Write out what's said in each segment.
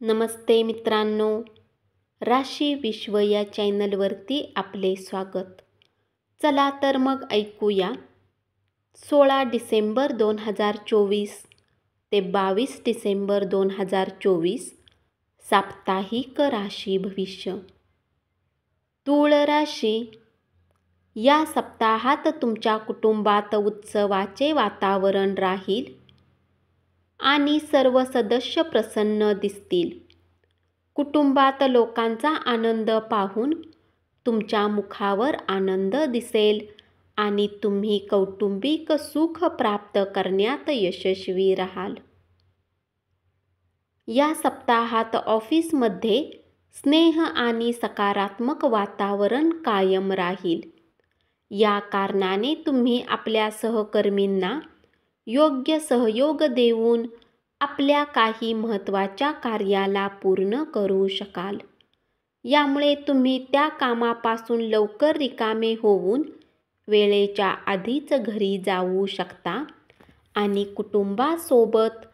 नमस्ते मित्रांनो, राशी विश्व या चॅनलवरती आपले स्वागत. चला तर मग ऐकूया 16 डिसेंबर 2024 ते 22 डिसेंबर 2024 साप्ताहिक राशी भविष्य. तूळ राशी. या सप्ताहात तुमच्या कुटुंबात उत्सवाचे वातावरण राहील आणि सर्व सदस्य प्रसन्न दिसतील. कुटुंबात लोकांचा आनंद पाहून तुमच्या मुखावर आनंद दिसेल आणि तुम्ही कौटुंबिक सुख प्राप्त करण्यात यशस्वी राहाल. या सप्ताहात ऑफिसमध्ये स्नेह आणि सकारात्मक वातावरण कायम राहील. या कारणाने तुम्ही आपल्या सहकर्मींना योग्य सहयोग देऊन आपल्या काही महत्त्वाच्या कार्याला पूर्ण करू शकाल. यामुळे तुम्ही त्या कामापासून लवकर रिकामे होऊन वेळेच्या आधीच घरी जाऊ शकता आणि कुटुंबासोबत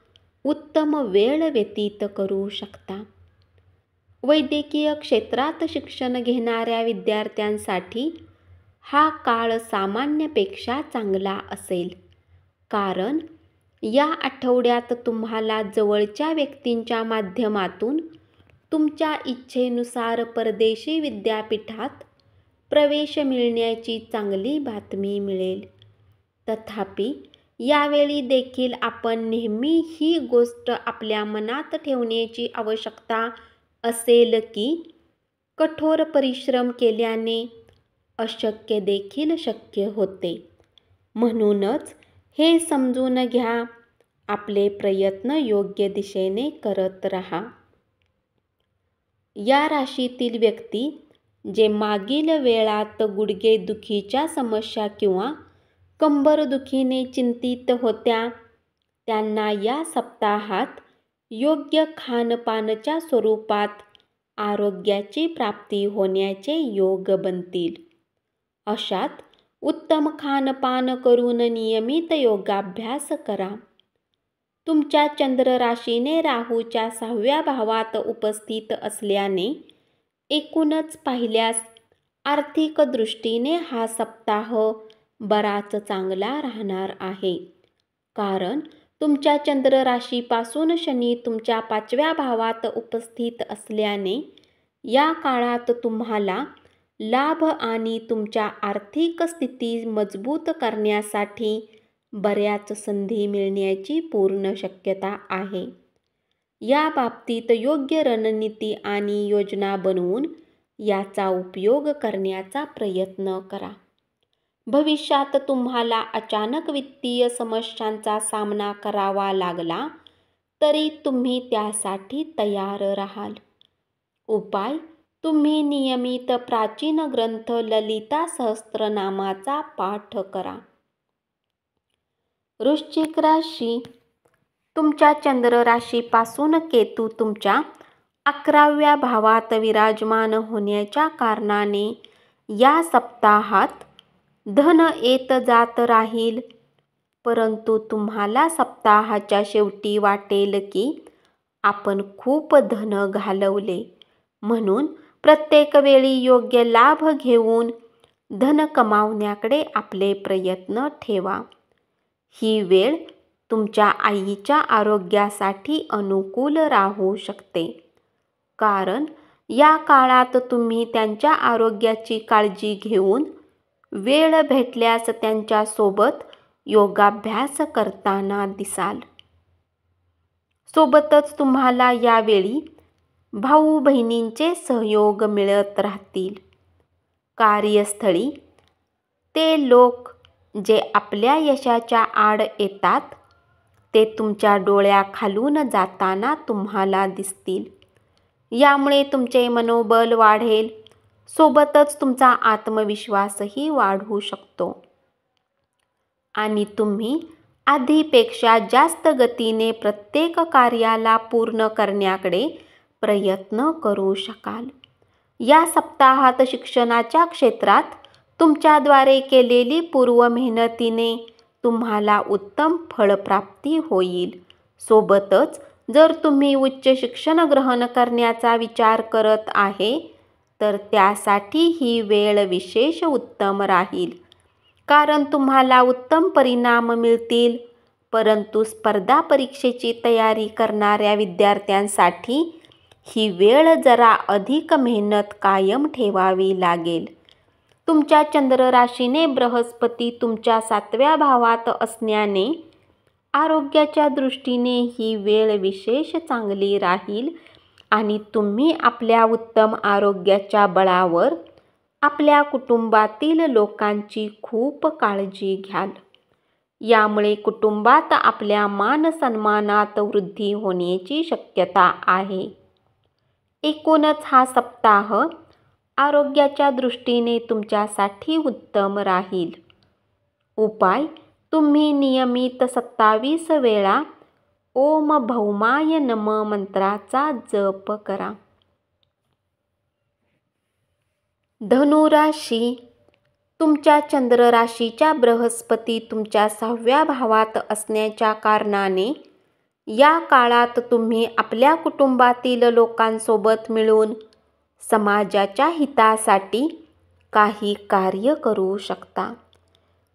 उत्तम वेळ व्यतीत करू शकता. वैद्यकीय क्षेत्रात शिक्षण घेणाऱ्या विद्यार्थ्यांसाठी हा काळ सामान्यपेक्षा चांगला असेल, कारण या आठवड्यात तुम्हाला जवळच्या व्यक्तींच्या माध्यमातून तुमच्या इच्छेनुसार परदेशी विद्यापीठात प्रवेश मिळण्याची चांगली बातमी मिळेल. तथापि, यावेळी देखील आपण नेहमी ही गोष्ट आपल्या मनात ठेवण्याची आवश्यकता असेल की कठोर परिश्रम केल्याने अशक्य देखील शक्य होते. म्हणूनच हे समजून घ्या, आपले प्रयत्न योग्य दिशेने करत राहा. या राशीतील व्यक्ती जे मागील वेळात गुडघेदुखीच्या समस्या किंवा कंबरदुखीने चिंतित होत्या, त्यांना या सप्ताहात योग्य खानपानच्या स्वरूपात आरोग्याची प्राप्ती होण्याचे योग बनतील. अशात उत्तम खानपान करून नियमित योगाभ्यास करा. तुमच्या चंद्र राशीने राहूच्या 6व्या भावात उपस्थित असल्याने एकूणच पाहिल्यास आर्थिक दृष्टीने हा सप्ताह बराच चांगला राहणार आहे. कारण तुमच्या चंद्र राशीपासून शनी तुमच्या 5व्या भावात उपस्थित असल्याने या काळात तुम्हाला लाभ आणि तुमच्या आर्थिक स्थिती मजबूत करण्यासाठी बऱ्याच संधी मिळण्याची पूर्ण शक्यता आहे. या बाबतीत योग्य रणनीती आणि योजना बनवून याचा उपयोग करण्याचा प्रयत्न करा. भविष्यात तुम्हाला अचानक वित्तीय समस्यांचा सामना करावा लागला तरी तुम्ही त्यासाठी तयार राहाल. उपाय: तुम्ही नियमित प्राचीन ग्रंथ ललिता सहस्त्रनामाचा पाठ करा. वृश्चिक राशी. तुमच्या चंद्र राशीपासून केतू तुमच्या 11व्या भावात विराजमान होण्याच्या कारणाने या सप्ताहात धन येत जात राहील. परंतु तुम्हाला सप्ताहाच्या शेवटी वाटेल की आपण खूप धन घालवले, म्हणून प्रत्येक वेळी योग्य लाभ घेऊन धन कमावण्याकडे आपले प्रयत्न ठेवा. ही वेळ तुमच्या आईच्या आरोग्यासाठी अनुकूल राहू शकते, कारण या काळात तुम्ही त्यांच्या आरोग्याची काळजी घेऊन वेळ भेटल्यास त्यांच्यासोबत योगाभ्यास करताना दिसाल. सोबतच तुम्हाला यावेळी भाऊ बहिणींचे सहयोग मिळत राहतील. कार्यस्थळी ते लोक जे आपल्या यशाच्या आड येतात ते तुमच्या डोळ्याखालून जाताना तुम्हाला दिसतील. यामुळे तुमचे मनोबल वाढेल, सोबतच तुमचा आत्मविश्वासही वाढू शकतो आणि तुम्ही आधीपेक्षा जास्त गतीने प्रत्येक कार्याला पूर्ण करण्याकडे प्रयत्न करू शकाल. या सप्ताहात शिक्षणाच्या क्षेत्रात तुमच्याद्वारे केलेली पूर्व मेहनतीने तुम्हाला उत्तम फळप्राप्ती होईल. सोबतच जर तुम्ही उच्च शिक्षण ग्रहण करण्याचा विचार करत आहे तर त्यासाठी ही वेळ विशेष उत्तम राहील, कारण तुम्हाला उत्तम परिणाम मिळतील. परंतु स्पर्धा परीक्षेची तयारी करणाऱ्या विद्यार्थ्यांसाठी ही वेळ जरा अधिक मेहनत कायम ठेवावी लागेल. तुमच्या चंद्र राशीने बृहस्पती तुमच्या 7व्या भावात असण्याने आरोग्याच्या दृष्टीने ही वेळ विशेष चांगली राहील आणि तुम्ही आपल्या उत्तम आरोग्याच्या बळावर आपल्या कुटुंबातील लोकांची खूप काळजी घ्याल. यामुळे कुटुंबात आपल्या मान-सन्मानात वृद्धी होण्याची शक्यता आहे. एकूणच हा सप्ताह आरोग्याच्या दृष्टीने तुमच्यासाठी उत्तम राहील. उपाय: तुम्ही नियमित 27 वेळा ओम भौमाय नमः मंत्राचा जप करा. धनु राशी. तुमच्या चंद्र राशीच्या बृहस्पती तुमच्या 6व्या भावात असण्याच्या कारणाने या काळात तुम्ही आपल्या कुटुंबातील लोकांसोबत मिळून समाजाच्या हितासाठी काही कार्य करू शकता,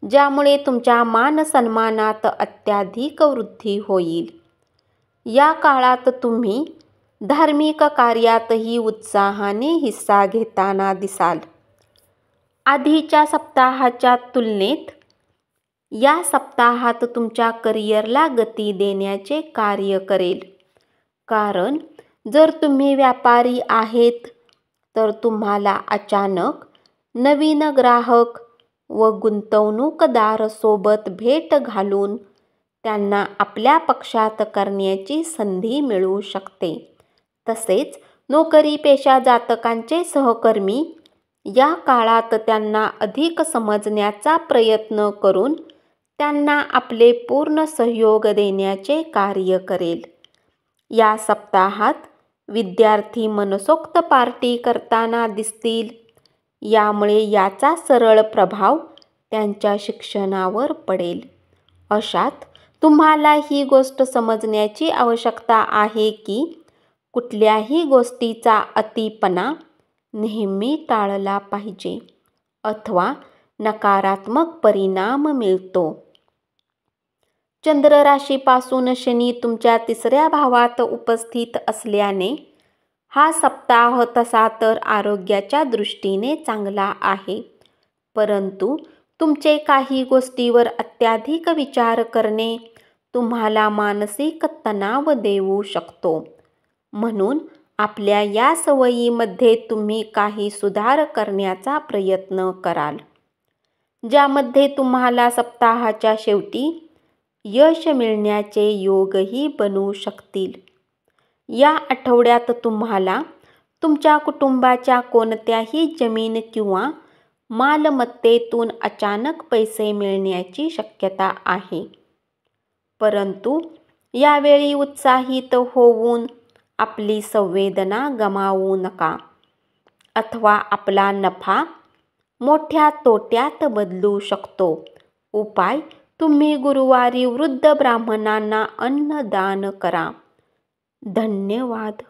ज्यामुळे तुमच्या मान-सन्मानात अत्याधिक वृद्धी होईल. या काळात तुम्ही धार्मिक कार्यातही उत्साहाने हिस्सा घेताना दिसाल. आधीच्या सप्ताहाच्या तुलनेत या सप्ताहात तुमच्या करिअरला गती देण्याचे कार्य करेल, कारण जर तुम्ही व्यापारी आहेत तर तुम्हाला अचानक नवीन ग्राहक व गुंतवणूकदार सोबत भेट घालून त्यांना आपल्या पक्षात करण्याची संधी मिळू शकते. तसेच नोकरी-पेशा जातकांचे सहकर्मी या काळात त्यांना अधिक समजण्याचा प्रयत्न करून त्यांना आपले पूर्ण सहयोग देण्याचे कार्य करेल. या सप्ताहात विद्यार्थी मनसोक्त पार्टी करताना दिसतील, यामुळे याचा सरळ प्रभाव त्यांच्या शिक्षणावर पडेल. अशात तुम्हाला ही गोष्ट समजण्याची आवश्यकता आहे की कुठल्याही गोष्टीचा अतिपणा नेहमी टाळला पाहिजे अथवा नकारात्मक परिणाम मिळतो. चंद्र राशीपासून शनी तुमच्या 3ऱ्या भावात उपस्थित असल्याने हा सप्ताह तसा तर आरोग्याच्या दृष्टीने चांगला आहे, परंतु तुमचे काही गोष्टीवर अत्याधिक विचार करणे तुम्हाला मानसिक तणाव देऊ शकतो. म्हणून आपल्या या सवयीमध्ये तुम्ही काही सुधार करण्याचा प्रयत्न कराल, ज्यामध्ये तुम्हाला सप्ताहाच्या शेवटी यश मिळण्याचे योगही बनू शकतील. या आठवड्यात तुम्हाला तुमच्या कुटुंबाच्या कोणत्याही जमीन किंवा मालमत्तेतून अचानक पैसे मिळण्याची शक्यता आहे, परंतु यावेळी उत्साहित होऊन आपली संवेदना गमावू नका अथवा आपला नफा मोठ्या तोट्यात बदलू शकतो. उपाय: तुम्ही गुरुवारी वृद्ध ब्राह्मणांना अन्न दान करा. धन्यवाद.